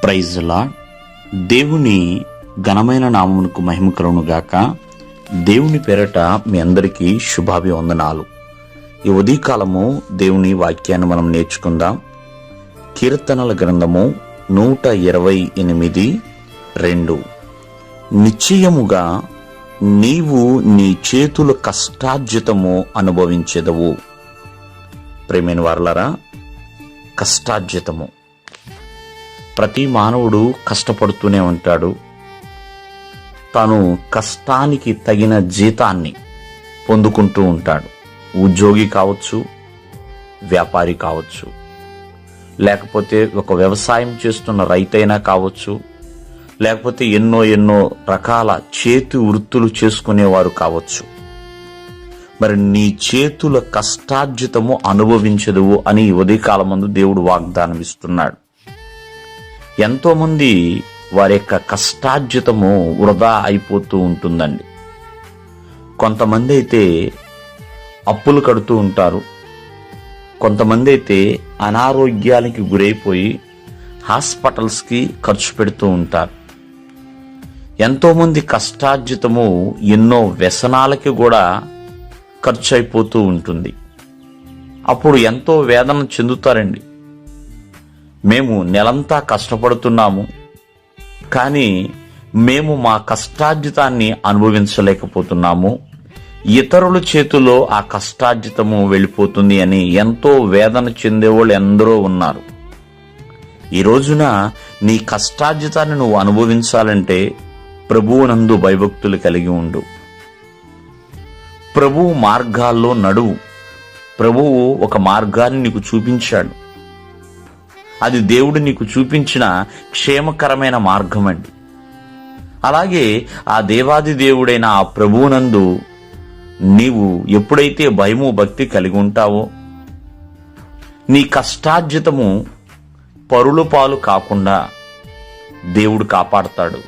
Praise the lord. దేవుని ఘనమైన నామమునకు మహిమ కలుగును గాక. దేవుని పేరట మీ అందరికీ శుభాభివందనాలు. ఈ ఉదయకాలము దేవుని వాక్యాన్ని మనం నేర్చుకుందాం. కీర్తనల గ్రంథము 128:2. నిశ్చయముగా నీవు నీ చేతుల కష్టార్జితము అనుభవించెదవు. ప్రేమైన వారలారా, కష్టార్జితము. ప్రతి మానవుడు కష్టపడుతూనే ఉంటాడు. తాను కష్టానికి తగిన జీతాన్ని పొందుకుంటూ ఉంటాడు. ఉద్యోగి కావచ్చు, వ్యాపారి కావచ్చు, లేకపోతే ఒక వ్యవసాయం చేస్తున్న రైతైనా కావచ్చు, లేకపోతే ఎన్నో రకాల చేతి వృత్తులు చేసుకునేవారు కావచ్చు. మరి నీ చేతుల కష్టార్జితము అనుభవించదువు అని ఉదయకాలమందు దేవుడు వాగ్దానం ఇస్తున్నాడు. ఎంతో మంది వారి యొక్క కష్టార్జితము వృధా అయిపోతూ ఉంటుందండి. కొంతమంది అయితే అప్పులు కడుతూ ఉంటారు. కొంతమంది అయితే అనారోగ్యానికి గురైపోయి హాస్పిటల్స్కి ఖర్చు పెడుతూ ఉంటారు. ఎంతోమంది కష్టార్జితము ఎన్నో వ్యసనాలకి కూడా ఖర్చు అయిపోతూ ఉంటుంది. అప్పుడు ఎంతో వేదన చెందుతారండి. మేము నెలంతా కష్టపడుతున్నాము, కానీ మేము మా కష్టార్జితాన్ని అనుభవించలేకపోతున్నాము, ఇతరుల చేతిలో ఆ కష్టార్జితము వెళ్ళిపోతుంది అని ఎంతో వేదన చెందేవాళ్ళు ఎందరో ఉన్నారు. ఈ రోజున నీ కష్టార్జితాన్ని నువ్వు అనుభవించాలంటే ప్రభువునందు భయభక్తులు కలిగి ఉండు. ప్రభువు మార్గాల్లో నడువు. ప్రభువు ఒక మార్గాన్ని నీకు చూపించాడు. అది దేవుడు నీకు చూపించిన క్షేమకరమైన మార్గం అండి. అలాగే ఆ దేవాది దేవుడైన ఆ ప్రభువునందు నీవు ఎప్పుడైతే భయము భక్తి కలిగి ఉంటావో, నీ కష్టార్జితము పరుల పాలు కాకుండా దేవుడు కాపాడతాడు.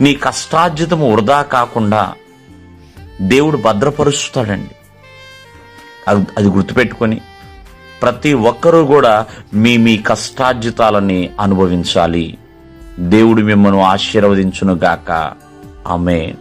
నీ కష్టార్జితము వృధా కాకుండా దేవుడు భద్రపరుస్తాడండి. అది గుర్తుపెట్టుకొని ప్రతి ఒక్కరూ కూడా మీ కష్టార్జితాలని అనుభవించాలి. దేవుడు మిమ్మల్ని ఆశీర్వదించును గాక. ఆమేన్.